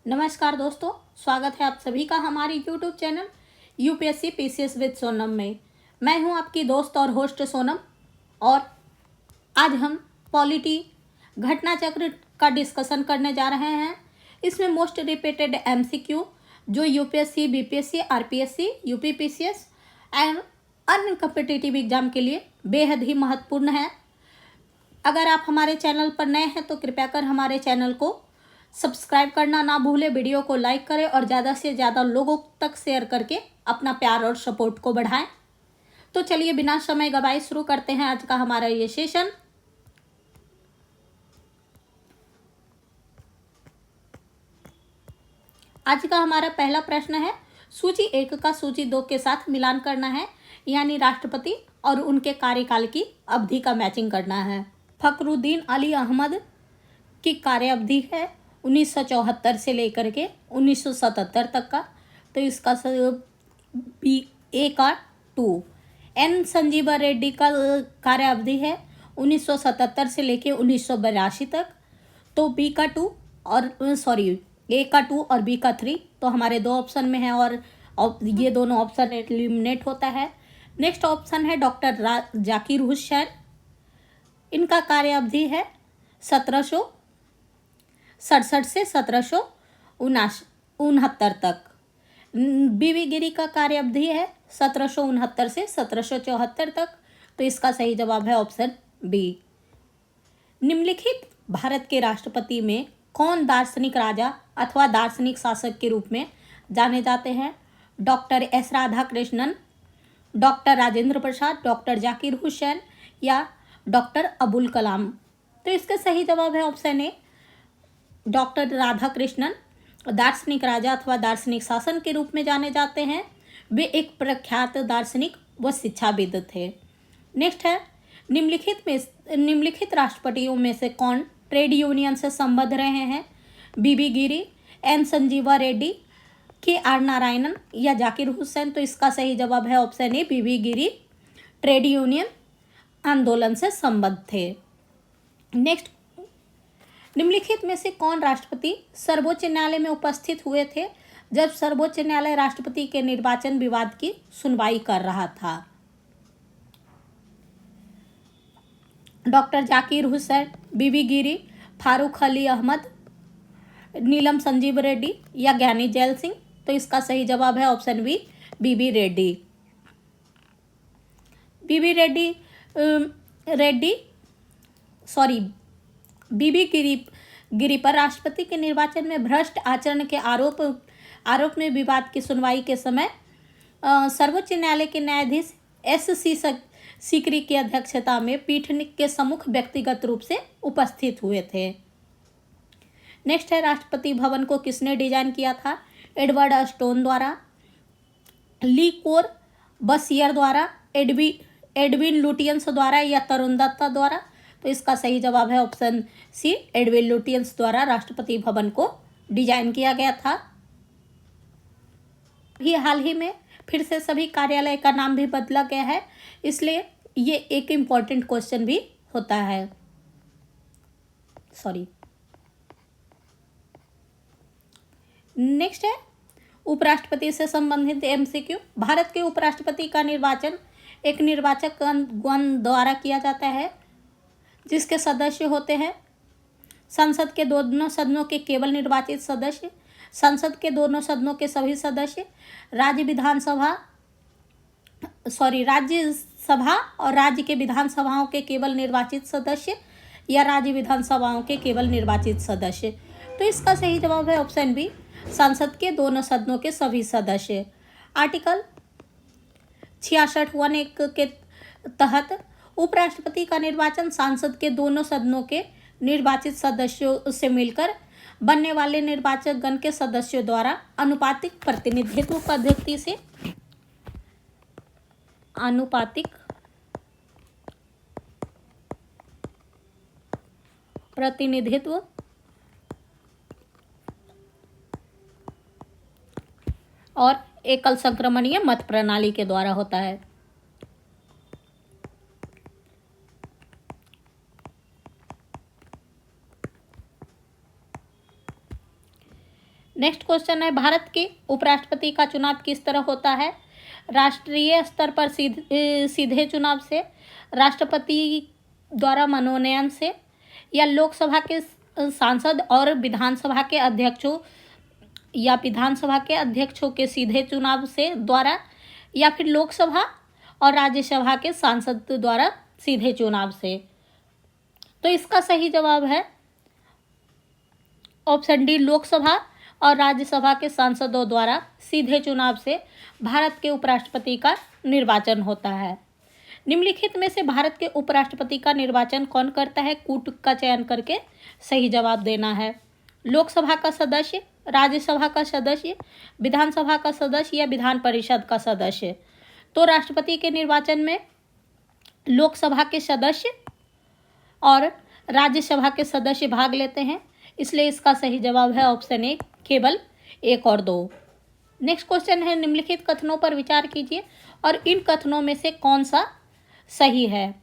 नमस्कार दोस्तों, स्वागत है आप सभी का हमारे YouTube channel UPSC PCS with Sonam में। मैं हूं आपकी दोस्त और होस्ट सोनम और आज हम पॉलिटी घटना चक्र का डिस्कशन करने जा रहे हैं। इसमें मोस्ट रिपीटेड एमसीक्यू जो UPSC, BPSC, RPSC, UPPCS and अन्य कॉम्पिटिटिव एग्जाम के लिए बेहद ही महत्वपूर्ण है। अगर आप हमारे चैनल पर नए हैं तो कृपया कर हमारे चैनल को सब्सक्राइब करना ना भूलें, वीडियो को लाइक करें और ज़्यादा से ज़्यादा लोगों तक शेयर करके अपना प्यार और सपोर्ट को बढ़ाएं। तो चलिए बिना समय गवाए शुरू करते हैं आज का हमारा ये सेशन। आज का हमारा पहला प्रश्न है, सूची 1 का सूची 2 के साथ मिलान करना है, यानी राष्ट्रपति और उनके कार्यकाल की अवधि का मैचिंग करना है। फखरुद्दीन अली अहमद की कार्य अवधि है 1974 से लेकर के 1977 तक का, तो इसका ए का 2। एन संजीवा रेड्डी का कार्य अवधि है 1977 से लेकर 1982 तक, तो बी का 2 और ए का 2 और बी का 3, तो हमारे दो ऑप्शन में है और ये दोनों ऑप्शन एलिमिनेट होता है। नेक्स्ट ऑप्शन है डॉक्टर जाकिर हुसैन। इनका कार्य अवधि है 1767 से 1769 तक। बीवी गिरी का कार्य अवधि है 1769 से 1774 तक, तो इसका सही जवाब है ऑप्शन बी। निम्नलिखित भारत के राष्ट्रपति में कौन दार्शनिक राजा अथवा दार्शनिक शासक के रूप में जाने जाते हैं? Doctor S Radhakrishnan, doctor Rajendra Prasad, doctor Zakir Hussain या डॉक्टर अबुल कलाम। तो इसका सही जवाब है ऑप्शन ए, डॉक्टर राधाकृष्णन दार्शनिक राजा अथवा दार्शनिक शासन के रूप में जाने जाते हैं। वे एक प्रख्यात दार्शनिक व शिक्षाविद थे। नेक्स्ट है, निम्नलिखित राष्ट्रपतियों में से कौन ट्रेड यूनियन से संबद्ध रहे हैं? बीबी गिरी, एन संजीवा रेड्डी, के आर नारायणन या जाकिर हुसैन। तो इसका सही जवाब है ऑप्शन ए, बीबी गिरी ट्रेड यूनियन आंदोलन से संबद्ध थे। नेक्स्ट, निम्नलिखित में से कौन राष्ट्रपति सर्वोच्च न्यायालय में उपस्थित हुए थे जब सर्वोच्च न्यायालय राष्ट्रपति के निर्वाचन विवाद की सुनवाई कर रहा था? डॉक्टर जाकिर हुसैन, बीबी गिरी, फारूक अली अहमद, नीलम संजीव रेड्डी या ज्ञानी जैल सिंह। तो इसका सही जवाब है ऑप्शन बी, बीबी रेड्डी। बीबी गिरी पर राष्ट्रपति के निर्वाचन में भ्रष्ट आचरण के आरोप में विवाद की सुनवाई के समय सर्वोच्च न्यायालय के न्यायाधीश एस.सी. सीकरी की अध्यक्षता में पीठ के सम्मुख व्यक्तिगत रूप से उपस्थित हुए थे। नेक्स्ट है, राष्ट्रपति भवन को किसने डिजाइन किया था? एडवर्ड स्टोन द्वारा, ली कोर बसियर द्वारा, एडविन लुटियंस द्वारा या तरुण दत्ता द्वारा। तो इसका सही जवाब है ऑप्शन सी, एडविन लुटियंस द्वारा राष्ट्रपति भवन को डिजाइन किया गया था। ये हाल ही में फिर से सभी कार्यालय का नाम भी बदला गया है, इसलिए ये एक इम्पॉर्टेंट क्वेश्चन भी होता है। नेक्स्ट है, उपराष्ट्रपति से संबंधित एमसीक्यू। भारत के उपराष्ट्रपति का निर्वाचन एक निर्वाचक गण द्वारा किया जाता है, जिसके सदस्य होते हैं संसद के दोनों सदनों के केवल निर्वाचित सदस्य, संसद के दोनों सदनों के सभी सदस्य, राज्यसभा और राज्य के विधानसभाओं के केवल निर्वाचित सदस्य या राज्य विधानसभाओं के केवल निर्वाचित सदस्य। तो इसका सही जवाब है ऑप्शन बी, संसद के दोनों सदनों के सभी सदस्य। आर्टिकल 66(1) के तहत उपराष्ट्रपति का निर्वाचन सांसद के दोनों सदनों के निर्वाचित सदस्यों से मिलकर बनने वाले निर्वाचक गण के सदस्यों द्वारा आनुपातिक प्रतिनिधित्व पद्धति से और एकल संक्रमणीय मत प्रणाली के द्वारा होता है। नेक्स्ट क्वेश्चन है, भारत के उपराष्ट्रपति का चुनाव किस तरह होता है? राष्ट्रीय स्तर पर सीधे चुनाव से, राष्ट्रपति द्वारा मनोनयन से, या लोकसभा के सांसद और विधानसभा के अध्यक्षों के सीधे चुनाव से द्वारा, या फिर लोकसभा और राज्यसभा के सांसद द्वारा सीधे चुनाव से? तो इसका सही जवाब है ऑप्शन डी, लोकसभा और राज्यसभा के सांसदों द्वारा सीधे चुनाव से भारत के उपराष्ट्रपति का निर्वाचन होता है। निम्नलिखित में से भारत के उपराष्ट्रपति का निर्वाचन कौन करता है? कूट का चयन करके सही जवाब देना है। लोकसभा का सदस्य, राज्यसभा का सदस्य, विधानसभा का सदस्य या विधान परिषद का सदस्य? तो राष्ट्रपति के निर्वाचन में लोकसभा के सदस्य और राज्यसभा के सदस्य भाग लेते हैं, इसलिए इसका सही जवाब है ऑप्शन ए, केवल 1 और 2। नेक्स्ट क्वेश्चन है, निम्नलिखित कथनों पर विचार कीजिए और इन कथनों में से कौन सा सही है?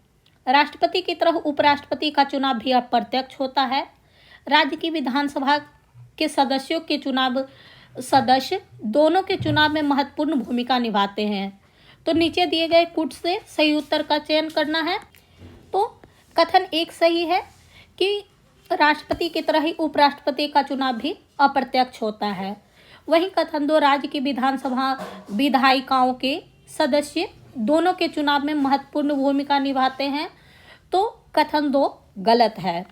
राष्ट्रपति की तरह उपराष्ट्रपति का चुनाव भी अप्रत्यक्ष होता है। राज्य की विधानसभा के सदस्यों के सदस्य दोनों के चुनाव में महत्वपूर्ण भूमिका निभाते हैं। तो नीचे दिए गए कूट से सही उत्तर का चयन करना है। तो कथन 1 सही है कि राष्ट्रपति की तरह ही उपराष्ट्रपति का चुनाव भी अप्रत्यक्ष होता है। वहीं कथन 2, राज्य की विधानसभा विधायिकाओं के सदस्य दोनों के चुनाव में महत्वपूर्ण भूमिका निभाते हैं, तो कथन 2 गलत है।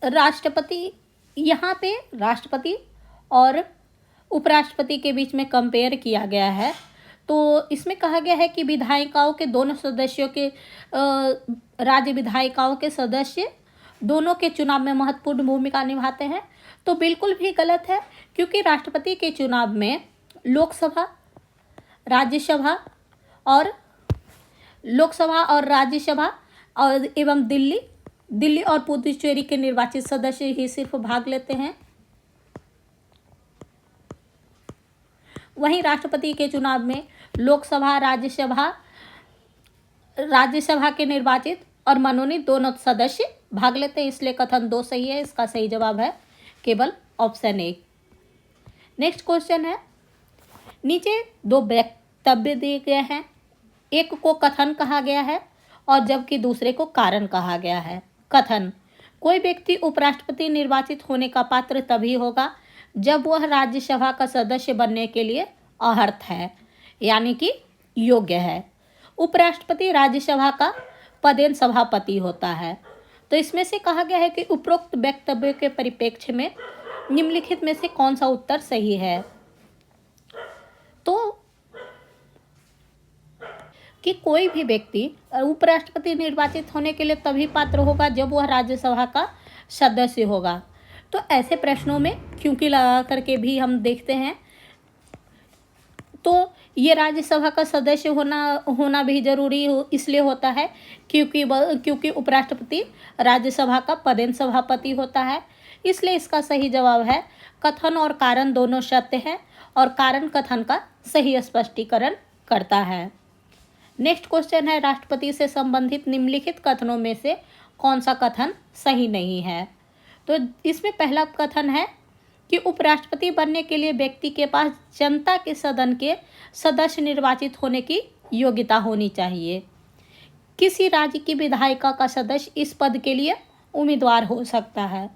राष्ट्रपति, यहाँ पे राष्ट्रपति और उपराष्ट्रपति के बीच में कंपेयर किया गया है। तो इसमें कहा गया है कि विधायिकाओं के दोनों सदस्यों के राज्य विधायिकाओं के सदस्य दोनों के चुनाव में महत्वपूर्ण भूमिका निभाते हैं, तो बिल्कुल भी गलत है, क्योंकि राष्ट्रपति के चुनाव में लोकसभा, राज्यसभा और एवं दिल्ली और पुदुचेरी के निर्वाचित सदस्य ही सिर्फ भाग लेते हैं। वहीं राष्ट्रपति के चुनाव में लोकसभा, राज्यसभा के निर्वाचित और मनोनीत दोनों सदस्य भाग लेते हैं, इसलिए कथन 2 सही है। इसका सही जवाब है केवल ऑप्शन ए। नेक्स्ट क्वेश्चन है, नीचे 2 वक्तव्य दिए गए हैं, एक को कथन कहा गया है और जबकि दूसरे को कारण कहा गया है। कथन, कोई व्यक्ति उपराष्ट्रपति निर्वाचित होने का पात्र तभी होगा जब वह राज्यसभा का सदस्य बनने के लिए अर्हता है, यानी कि योग्य है। उपराष्ट्रपति राज्यसभा का पदेन सभापति होता है। तो इसमें से कहा गया है कि उपरोक्त वक्तव्य के परिप्रेक्ष्य में निम्नलिखित में से कौन सा उत्तर सही है? तो कि कोई भी व्यक्ति उपराष्ट्रपति निर्वाचित होने के लिए तभी पात्र होगा जब वह राज्यसभा का सदस्य होगा। तो ऐसे प्रश्नों में क्योंकि लगा करके भी हम देखते हैं, तो ये राज्यसभा का सदस्य होना भी जरूरी इसलिए होता है क्योंकि उपराष्ट्रपति राज्यसभा का पदेन सभापति होता है। इसलिए इसका सही जवाब है, कथन और कारण दोनों सत्य है और कारण कथन का सही स्पष्टीकरण करता है। नेक्स्ट क्वेश्चन है, राष्ट्रपति से संबंधित निम्नलिखित कथनों में से कौन सा कथन सही नहीं है? तो इसमें पहला कथन है कि उपराष्ट्रपति बनने के लिए व्यक्ति के पास जनता के सदन के सदस्य निर्वाचित होने की योग्यता होनी चाहिए। किसी राज्य की विधायिका का सदस्य इस पद के लिए उम्मीदवार हो सकता है।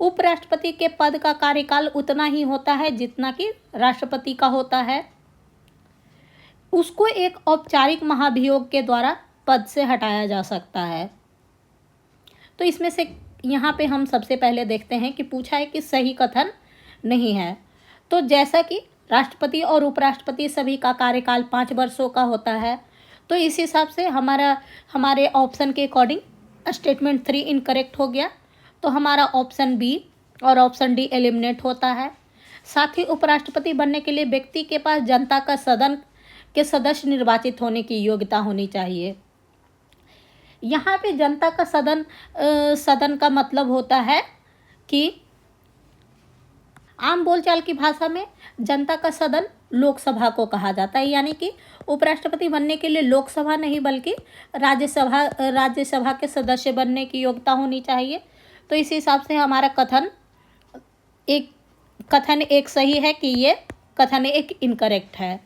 उपराष्ट्रपति के पद का कार्यकाल उतना ही होता है जितना कि राष्ट्रपति का होता है। उसको एक औपचारिक महाभियोग के द्वारा पद से हटाया जा सकता है। तो इसमें से यहाँ पे हम सबसे पहले देखते हैं कि पूछा है कि सही कथन नहीं है। तो जैसा कि राष्ट्रपति और उपराष्ट्रपति सभी का कार्यकाल 5 वर्षों का होता है, तो इस हिसाब से हमारे ऑप्शन के अकॉर्डिंग स्टेटमेंट 3 इनकरेक्ट हो गया। तो हमारा ऑप्शन बी और ऑप्शन डी एलिमिनेट होता है। साथ ही उपराष्ट्रपति बनने के लिए व्यक्ति के पास जनता का सदन के सदस्य निर्वाचित होने की योग्यता होनी चाहिए। यहाँ पे जनता का सदन का मतलब होता है कि आम बोलचाल की भाषा में जनता का सदन लोकसभा को कहा जाता है, यानी कि उपराष्ट्रपति बनने के लिए लोकसभा नहीं बल्कि राज्यसभा के सदस्य बनने की योग्यता होनी चाहिए। तो इस हिसाब से हमारा कथन एक सही है कि ये कथन एक इनकरेक्ट है।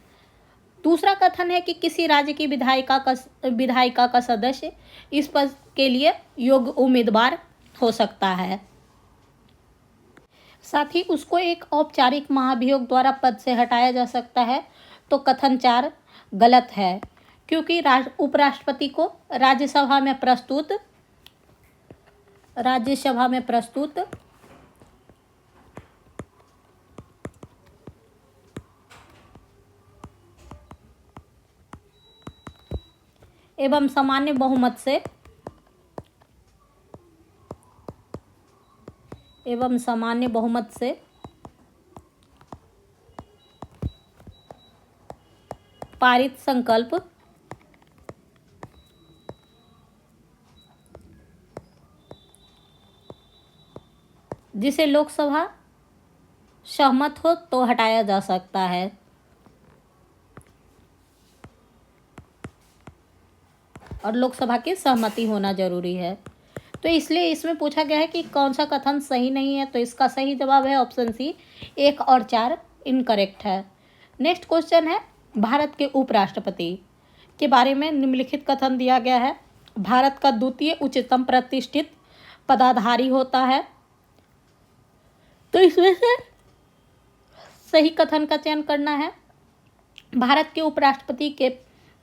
दूसरा कथन है कि किसी राज्य की विधायिका का सदस्य इस पद के लिए योग्य उम्मीदवार हो सकता है, साथ ही उसको एक औपचारिक महाभियोग द्वारा पद से हटाया जा सकता है। तो कथन 4 गलत है, क्योंकि उपराष्ट्रपति को राज्यसभा में प्रस्तुत एवं सामान्य बहुमत से पारित संकल्प जिसे लोकसभा सहमत हो तो हटाया जा सकता है। और लोकसभा की सहमति होना जरूरी है। तो इसलिए इसमें पूछा गया है कि कौन सा कथन सही नहीं है, तो इसका सही जवाब है ऑप्शन सी, 1 और 4 इनकरेक्ट है। नेक्स्ट क्वेश्चन है, भारत के उपराष्ट्रपति के बारे में निम्नलिखित कथन दिया गया है। भारत का द्वितीय उच्चतम प्रतिष्ठित पदाधिकारी होता है। तो इसमें से सही कथन का चयन करना है। भारत के उपराष्ट्रपति के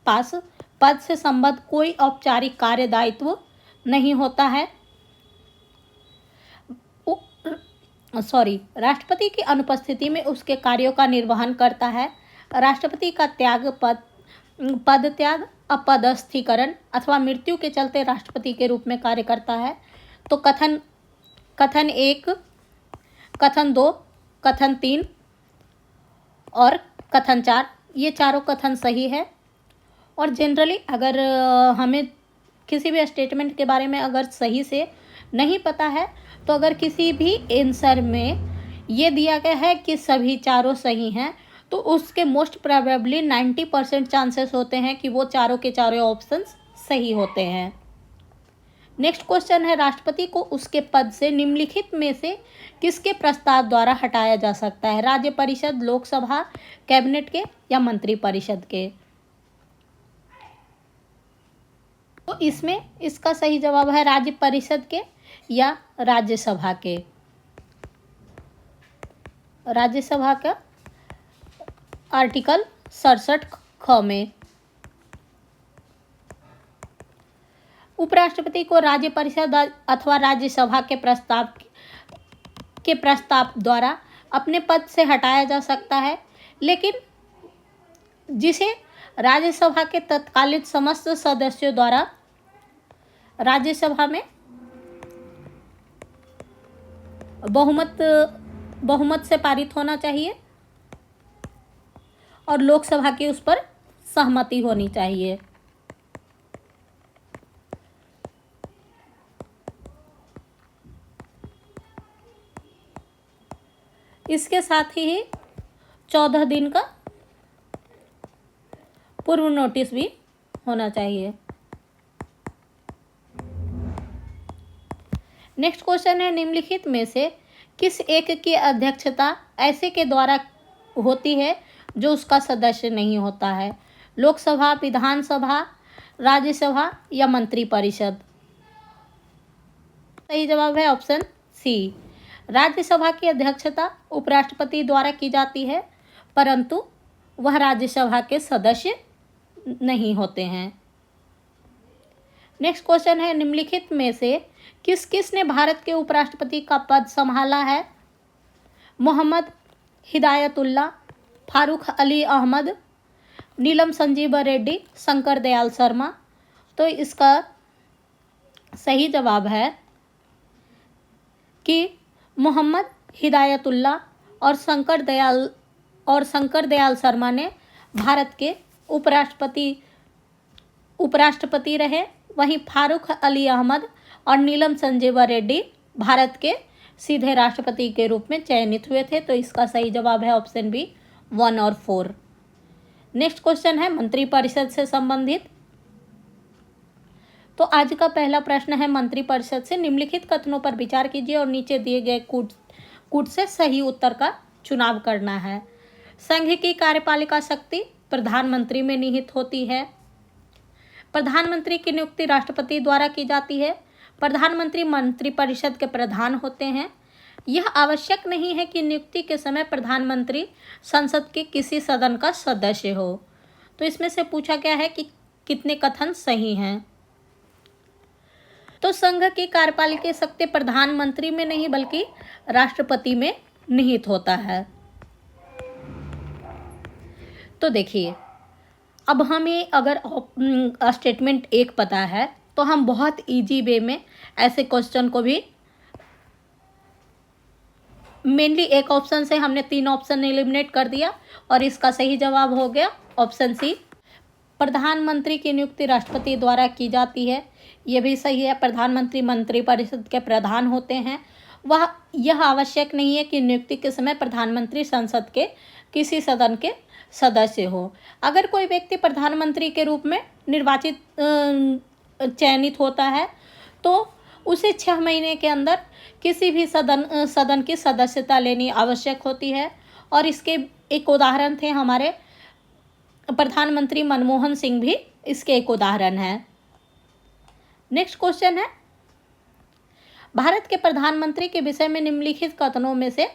पास पद से संबद्ध कोई औपचारिक कार्य दायित्व नहीं होता है। राष्ट्रपति की अनुपस्थिति में उसके कार्यों का निर्वहन करता है। राष्ट्रपति का पद त्याग, अपदस्थीकरण अथवा मृत्यु के चलते राष्ट्रपति के रूप में कार्य करता है। तो कथन 1, कथन 2, कथन 3 और कथन 4, ये चारों कथन सही है। और जनरली अगर हमें किसी भी स्टेटमेंट के बारे में अगर सही से नहीं पता है, तो अगर किसी भी आंसर में ये दिया गया है कि सभी चारों सही हैं, तो उसके मोस्ट प्रोबेबली 90% चांसेस होते हैं कि वो चारों के चारों ऑप्शंस सही होते हैं। नेक्स्ट क्वेश्चन है, राष्ट्रपति को उसके पद से निम्नलिखित में से किसके प्रस्ताव द्वारा हटाया जा सकता है? राज्य परिषद, लोकसभा, कैबिनेट के या मंत्री परिषद के? तो इसमें इसका सही जवाब है राज्य परिषद के या राज्यसभा के। राज्यसभा का आर्टिकल 67 ख में उपराष्ट्रपति को राज्य परिषद अथवा राज्यसभा के प्रस्ताव द्वारा अपने पद से हटाया जा सकता है, लेकिन जिसे राज्यसभा के तत्कालीन समस्त सदस्यों द्वारा राज्यसभा में बहुमत से पारित होना चाहिए और लोकसभा की उस पर सहमति होनी चाहिए। इसके साथ ही 14 दिन का पूर्व नोटिस भी होना चाहिए। नेक्स्ट क्वेश्चन है, निम्नलिखित में से किस एक की अध्यक्षता ऐसे के द्वारा होती है जो उसका सदस्य नहीं होता है? लोकसभा, विधानसभा, राज्यसभा या मंत्री परिषद? सही जवाब है ऑप्शन सी, राज्यसभा की अध्यक्षता उपराष्ट्रपति द्वारा की जाती है, परंतु वह राज्यसभा के सदस्य नहीं होते हैं। नेक्स्ट क्वेश्चन है, निम्नलिखित में से किस ने भारत के उपराष्ट्रपति का पद संभाला है? मोहम्मद हिदायतुल्लाह, फारूक अली अहमद, नीलम संजीव रेड्डी, शंकर दयाल शर्मा? तो इसका सही जवाब है कि मोहम्मद हिदायतुल्लाह और शंकर दयाल शर्मा ने भारत के उपराष्ट्रपति रहे। वहीं फारूक अली अहमद और नीलम संजीव रेड्डी भारत के सीधे राष्ट्रपति के रूप में चयनित हुए थे। तो इसका सही जवाब है ऑप्शन बी, 1 और 4। नेक्स्ट क्वेश्चन है मंत्रिपरिषद से संबंधित। तो आज का पहला प्रश्न है, मंत्रिपरिषद से निम्नलिखित कथनों पर विचार कीजिए और नीचे दिए गए कूट से सही उत्तर का चुनाव करना है। संघ की कार्यपालिका शक्ति प्रधानमंत्री में निहित होती है। प्रधानमंत्री की नियुक्ति राष्ट्रपति द्वारा की जाती है। प्रधानमंत्री मंत्रिपरिषद के प्रधान होते हैं। यह आवश्यक नहीं है कि नियुक्ति के समय प्रधानमंत्री संसद के किसी सदन का सदस्य हो। तो इसमें से पूछा गया है कि कितने कथन सही हैं। तो संघ की कार्यपालिका शक्ति प्रधानमंत्री में नहीं बल्कि राष्ट्रपति में निहित होता है। तो देखिए, अब हमें अगर स्टेटमेंट 1 पता है तो हम बहुत इजी वे में ऐसे क्वेश्चन को भी, मेनली एक ऑप्शन से हमने 3 ऑप्शन एलिमिनेट कर दिया और इसका सही जवाब हो गया ऑप्शन सी। प्रधानमंत्री की नियुक्ति राष्ट्रपति द्वारा की जाती है, ये भी सही है। प्रधानमंत्री मंत्रिपरिषद के प्रधान होते हैं। यह आवश्यक नहीं है कि नियुक्ति के समय प्रधानमंत्री संसद के किसी सदन के सदस्य हो। अगर कोई व्यक्ति प्रधानमंत्री के रूप में निर्वाचित चयनित होता है तो उसे 6 महीने के अंदर किसी भी सदन की सदस्यता लेनी आवश्यक होती है। और इसके एक उदाहरण थे हमारे प्रधानमंत्री मनमोहन सिंह, भी इसके एक उदाहरण है। नेक्स्ट क्वेश्चन है, भारत के प्रधानमंत्री के विषय में निम्नलिखित कथनों में से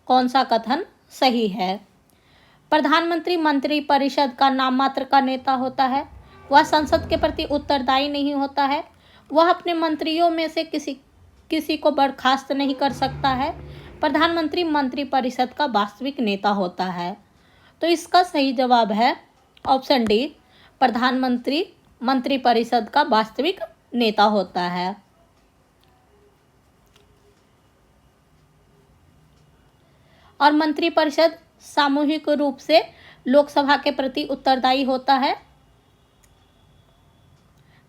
कौन सा कथन सही है? प्रधानमंत्री मंत्रिपरिषद का नाम मात्र का नेता होता है। वह संसद के प्रति उत्तरदायी नहीं होता है। वह अपने मंत्रियों में से किसी को बर्खास्त नहीं कर सकता है। प्रधानमंत्री मंत्रिपरिषद का वास्तविक नेता होता है। तो इसका सही जवाब है ऑप्शन डी, प्रधानमंत्री मंत्रिपरिषद का वास्तविक नेता होता है। और मंत्रिपरिषद सामूहिक रूप से लोकसभा के प्रति उत्तरदायी होता है।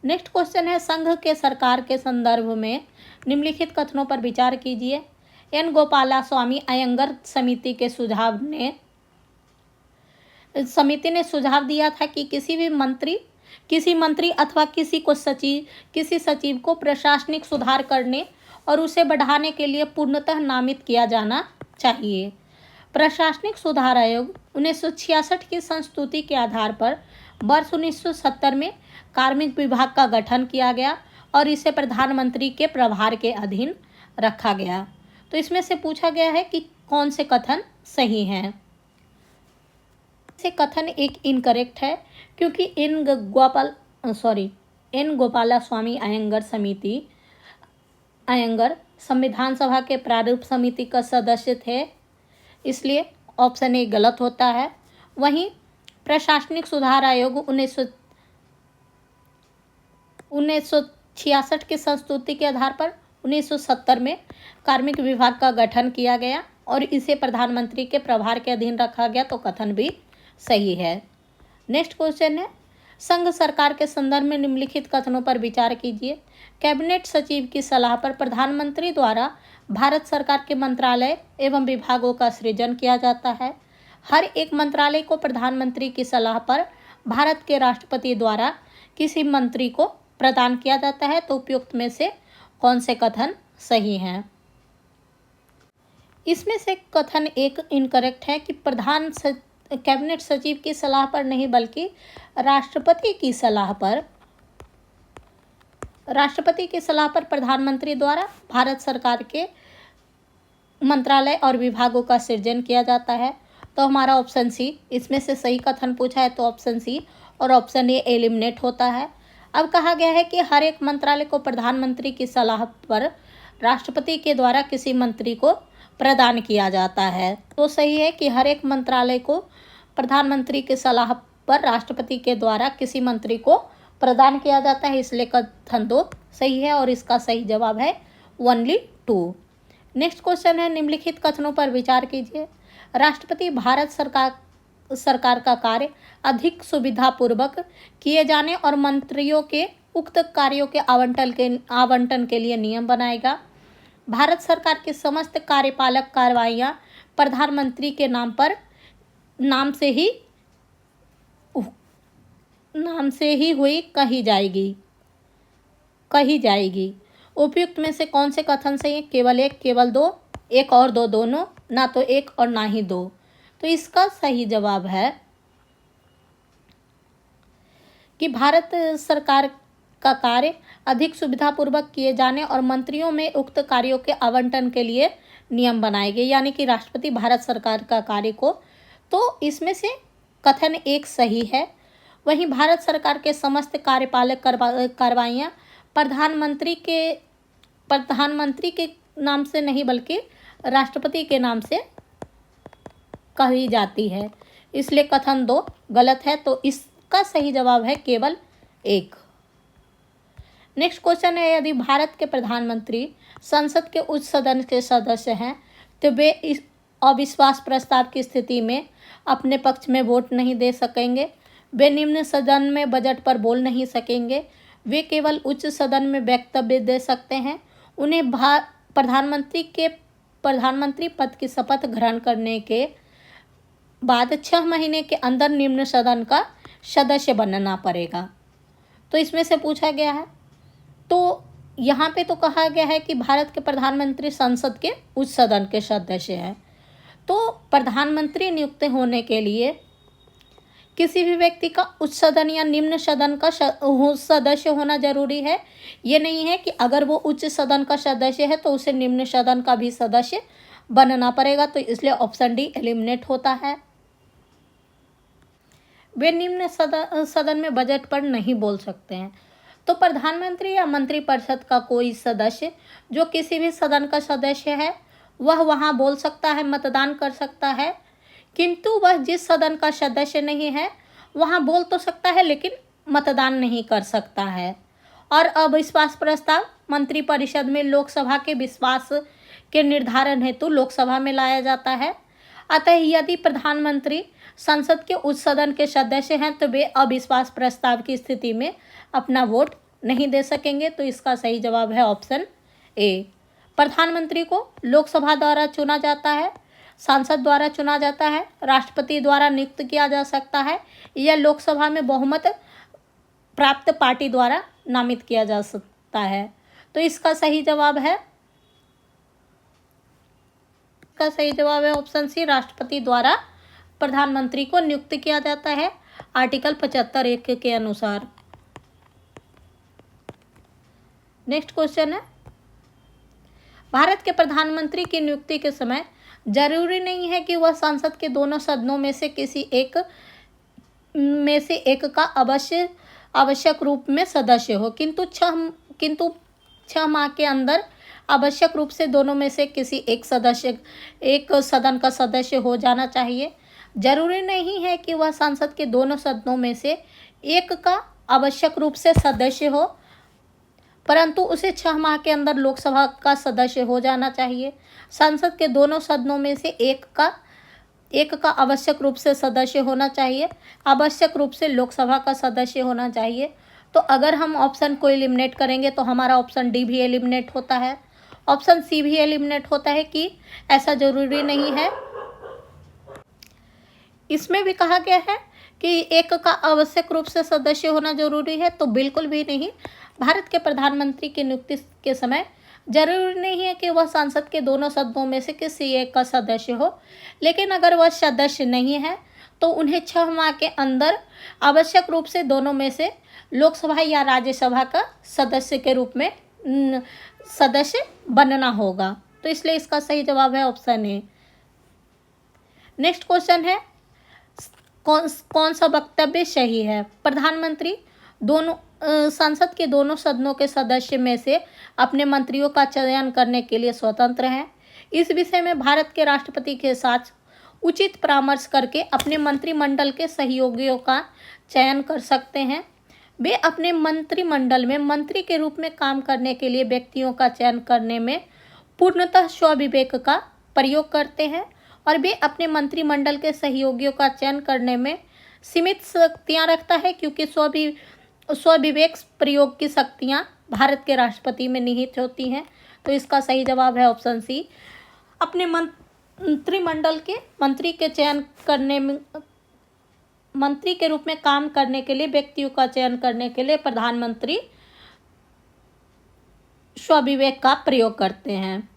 नेक्स्ट क्वेश्चन है, संघ के सरकार के संदर्भ में निम्नलिखित कथनों पर विचार कीजिए। एन गोपालास्वामी अयंगर समिति ने सुझाव दिया था कि किसी मंत्री अथवा किसी सचिव को प्रशासनिक सुधार करने और उसे बढ़ाने के लिए पूर्णतः नामित किया जाना चाहिए। प्रशासनिक सुधार आयोग 1966 की संस्तुति के आधार पर वर्ष 1970 में कार्मिक विभाग का गठन किया गया और इसे प्रधानमंत्री के प्रभार के अधीन रखा गया। तो इसमें से पूछा गया है कि कौन से कथन सही हैं। से कथन एक इनकरेक्ट है, क्योंकि एन गोपालास्वामी अयंगर संविधान सभा के प्रारूप समिति का सदस्य थे, इसलिए ऑप्शन ए गलत होता है। वहीं प्रशासनिक सुधार आयोग 1966 की संस्तुति के आधार पर 1970 में कार्मिक विभाग का गठन किया गया और इसे प्रधानमंत्री के प्रभार के अधीन रखा गया। तो कथन भी सही है। नेक्स्ट क्वेश्चन है, संघ सरकार के संदर्भ में निम्नलिखित कथनों पर विचार कीजिए। कैबिनेट सचिव की सलाह पर प्रधानमंत्री द्वारा भारत सरकार के मंत्रालय एवं विभागों का सृजन किया जाता है। हर एक मंत्रालय को प्रधानमंत्री की सलाह पर भारत के राष्ट्रपति द्वारा किसी मंत्री को प्रदान किया जाता है। तो उपयुक्त में से कौन से कथन सही हैं? इसमें से कथन एक इनकरेक्ट है कि कैबिनेट सचिव की सलाह पर नहीं बल्कि राष्ट्रपति की सलाह पर प्रधानमंत्री द्वारा भारत सरकार के मंत्रालय और विभागों का सृजन किया जाता है। तो हमारा ऑप्शन सी, इसमें से सही कथन पूछा है तो ऑप्शन सी और ऑप्शन ए एलिमिनेट होता है। अब कहा गया है कि हर एक मंत्रालय को प्रधानमंत्री की सलाह पर राष्ट्रपति के द्वारा किसी मंत्री को प्रदान किया जाता है। तो सही है कि हर एक मंत्रालय को प्रधानमंत्री की सलाह पर राष्ट्रपति के द्वारा किसी मंत्री को प्रदान किया जाता है, इसलिए कथन 2 सही है और इसका सही जवाब है ओनली 2। नेक्स्ट क्वेश्चन है, निम्नलिखित कथनों पर विचार कीजिए। राष्ट्रपति भारत सरकार का कार्य अधिक सुविधापूर्वक किए जाने और मंत्रियों के उक्त कार्यों के आवंटन के लिए नियम बनाएगा। भारत सरकार की समस्त कार्यपालक कार्रवाइयाँ प्रधानमंत्री के नाम से ही हुई कही जाएगी। कही जाएगी। उपयुक्त में से कौन से कथन सही है? केवल एक, केवल दो, एक और दो, दोनों, ना तो एक और ना ही दो। तो इसका सही जवाब है कि भारत सरकार का कार्य अधिक सुविधापूर्वक किए जाने और मंत्रियों में उक्त कार्यों के आवंटन के लिए नियम बनाए गए, यानी कि राष्ट्रपति भारत सरकार का कार्य को, तो इसमें से कथन एक सही है। वहीं भारत सरकार के समस्त कार्यपालक कार्रवाइयाँ प्रधानमंत्री के नाम से नहीं बल्कि राष्ट्रपति के नाम से कही जाती है, इसलिए कथन 2 गलत है। तो इसका सही जवाब है केवल एक। नेक्स्ट क्वेश्चन है, यदि भारत के प्रधानमंत्री संसद के उच्च सदन के सदस्य हैं तो वे इस अविश्वास प्रस्ताव की स्थिति में अपने पक्ष में वोट नहीं दे सकेंगे, वे निम्न सदन में बजट पर बोल नहीं सकेंगे, वे केवल उच्च सदन में वक्तव्य दे सकते हैं, उन्हें प्रधानमंत्री पद की शपथ ग्रहण करने के बाद 6 महीने के अंदर निम्न सदन का सदस्य बनना पड़ेगा। तो इसमें से पूछा गया है, तो यहाँ पे तो कहा गया है कि भारत के प्रधानमंत्री संसद के उच्च सदन के सदस्य हैं। तो प्रधानमंत्री नियुक्त होने के लिए किसी भी व्यक्ति का उच्च सदन या निम्न सदन का सदस्य होना जरूरी है। ये नहीं है कि अगर वो उच्च सदन का सदस्य है तो उसे निम्न सदन का भी सदस्य बनना पड़ेगा। तो इसलिए ऑप्शन डी एलिमिनेट होता है। वे निम्न सदन में बजट पर नहीं बोल सकते हैं। तो प्रधानमंत्री या मंत्रिपरिषद का कोई सदस्य जो किसी भी सदन का सदस्य है वह वहाँ बोल सकता है, मतदान कर सकता है, किंतु वह जिस सदन का सदस्य नहीं है वहाँ बोल तो सकता है लेकिन मतदान नहीं कर सकता है। और अविश्वास प्रस्ताव मंत्रिपरिषद में लोकसभा के विश्वास के निर्धारण हेतु लोकसभा में लाया जाता है। अतः यदि प्रधानमंत्री संसद के उच्च सदन के सदस्य हैं तो वे अविश्वास प्रस्ताव की स्थिति में अपना वोट नहीं दे सकेंगे। तो इसका सही जवाब है ऑप्शन ए। प्रधानमंत्री को लोकसभा द्वारा चुना जाता है, सांसद द्वारा चुना जाता है, राष्ट्रपति द्वारा नियुक्त किया जा सकता है या लोकसभा में बहुमत प्राप्त पार्टी द्वारा नामित किया जा सकता है। तो इसका सही जवाब है ऑप्शन सी, राष्ट्रपति द्वारा प्रधानमंत्री को नियुक्त किया जाता है आर्टिकल 75(1) के अनुसार। नेक्स्ट क्वेश्चन है, भारत के प्रधानमंत्री की नियुक्ति के समय जरूरी नहीं है कि वह संसद के दोनों सदनों में से किसी एक का आवश्यक रूप में सदस्य हो, किंतु 6 माह के अंदर आवश्यक रूप से दोनों में से किसी एक सदन का सदस्य हो जाना चाहिए। जरूरी नहीं है कि वह संसद के दोनों सदनों में से एक का आवश्यक रूप से सदस्य हो, परंतु उसे 6 माह के अंदर लोकसभा का सदस्य हो जाना चाहिए। संसद के दोनों सदनों में से एक का आवश्यक रूप से सदस्य होना चाहिए, आवश्यक रूप से लोकसभा का सदस्य होना चाहिए। तो अगर हम ऑप्शन को एलिमिनेट करेंगे तो हमारा ऑप्शन डी भी एलिमिनेट होता है, ऑप्शन सी भी एलिमिनेट होता है कि ऐसा जरूरी नहीं है। इसमें भी कहा गया है कि एक का आवश्यक रूप से सदस्य होना जरूरी है, तो बिल्कुल भी नहीं। भारत के प्रधानमंत्री की नियुक्ति के समय जरूरी नहीं है कि वह संसद के दोनों सदनों में से किसी एक का सदस्य हो, लेकिन अगर वह सदस्य नहीं है तो उन्हें 6 माह के अंदर आवश्यक रूप से दोनों में से लोकसभा या राज्यसभा का सदस्य के रूप में सदस्य बनना होगा। तो इसलिए इसका सही जवाब है ऑप्शन ए। नेक्स्ट क्वेश्चन है, कौन सा वक्तव्य सही है? प्रधानमंत्री संसद के दोनों सदनों के सदस्य में से अपने मंत्रियों का चयन करने के लिए स्वतंत्र हैं। इस विषय में भारत के राष्ट्रपति के साथ उचित परामर्श करके अपने मंत्रिमंडल के सहयोगियों का चयन कर सकते हैं। वे अपने मंत्रिमंडल में मंत्री के रूप में काम करने के लिए व्यक्तियों का चयन करने में पूर्णतः स्वविवेक का प्रयोग करते हैं और वे अपने मंत्रिमंडल के सहयोगियों का चयन करने में सीमित शक्तियां रखता है, क्योंकि स्वविवेक प्रयोग की शक्तियां भारत के राष्ट्रपति में निहित होती हैं। तो इसका सही जवाब है ऑप्शन सी। अपने मंत्रिमंडल के मंत्री के चयन करने में, मंत्री के रूप में काम करने के लिए व्यक्तियों का चयन करने के लिए प्रधानमंत्री स्वविवेक का प्रयोग करते हैं।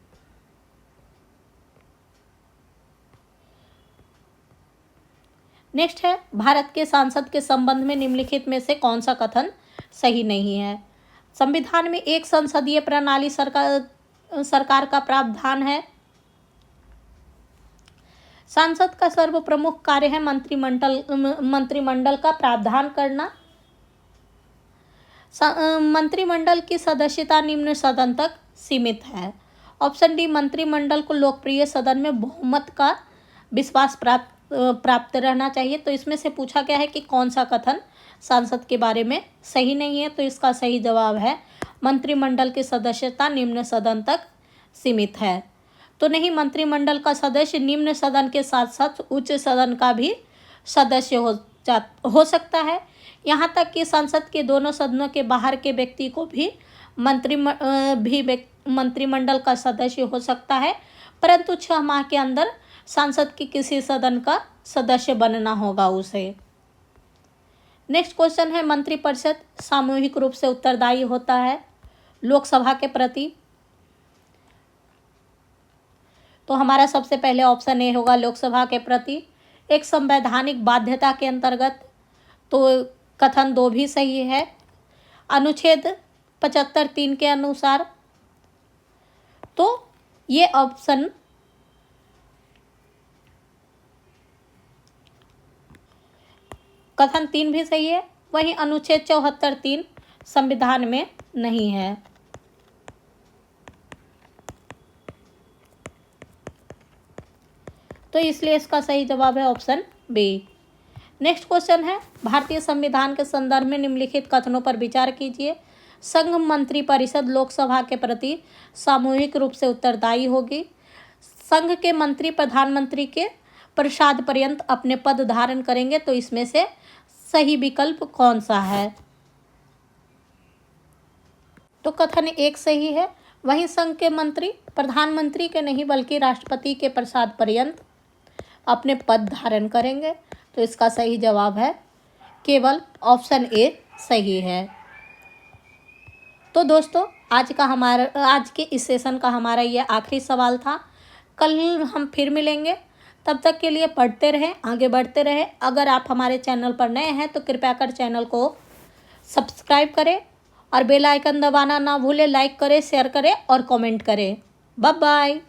नेक्स्ट है, भारत के सांसद के संबंध में निम्नलिखित में से कौन सा कथन सही नहीं है। संविधान में एक संसदीय प्रणाली सरकार का प्रावधान है। सांसद का सर्व प्रमुख कार्य है मंत्रिमंडल का प्रावधान करना। मंत्रिमंडल की सदस्यता निम्न सदन तक सीमित है। ऑप्शन डी, मंत्रिमंडल को लोकप्रिय सदन में बहुमत का विश्वास प्राप्त रहना चाहिए। तो इसमें से पूछा गया है कि कौन सा कथन सांसद के बारे में सही नहीं है। तो इसका सही जवाब है मंत्रिमंडल की सदस्यता निम्न सदन तक सीमित है। तो नहीं, मंत्रिमंडल का सदस्य निम्न सदन के साथ साथ उच्च सदन का भी सदस्य हो सकता है। यहाँ तक कि संसद के दोनों सदनों के बाहर के व्यक्ति को भी मंत्रिमंडल का सदस्य हो सकता है, परंतु 6 माह के अंदर सांसद की किसी सदन का सदस्य बनना होगा उसे। नेक्स्ट क्वेश्चन है, मंत्रिपरिषद सामूहिक रूप से उत्तरदायी होता है लोकसभा के प्रति। तो हमारा सबसे पहले ऑप्शन ए होगा लोकसभा के प्रति एक संवैधानिक बाध्यता के अंतर्गत। तो कथन 2 भी सही है अनुच्छेद 75(3) के अनुसार। तो ये ऑप्शन कथन 3 भी सही है। वहीं अनुच्छेद 74(3) संविधान में नहीं है। तो इसलिए इसका सही जवाब है ऑप्शन बी। नेक्स्ट क्वेश्चन है, भारतीय संविधान के संदर्भ में निम्नलिखित कथनों पर विचार कीजिए। संघ मंत्रिपरिषद लोकसभा के प्रति सामूहिक रूप से उत्तरदायी होगी। संघ के मंत्री प्रधानमंत्री के प्रसाद पर्यंत अपने पद धारण करेंगे। तो इसमें से सही विकल्प कौन सा है। तो कथन 1 सही है। वहीं संघ के मंत्री प्रधानमंत्री के नहीं बल्कि राष्ट्रपति के प्रसाद पर्यंत अपने पद धारण करेंगे। तो इसका सही जवाब है केवल ऑप्शन ए सही है। तो दोस्तों, आज के इस सेशन का हमारा ये आखिरी सवाल था। कल हम फिर मिलेंगे, तब तक के लिए पढ़ते रहें, आगे बढ़ते रहें। अगर आप हमारे चैनल पर नए हैं तो कृपया कर चैनल को सब्सक्राइब करें और बेल आइकन दबाना ना भूलें। लाइक करें, शेयर करें और कमेंट करें। Bye bye.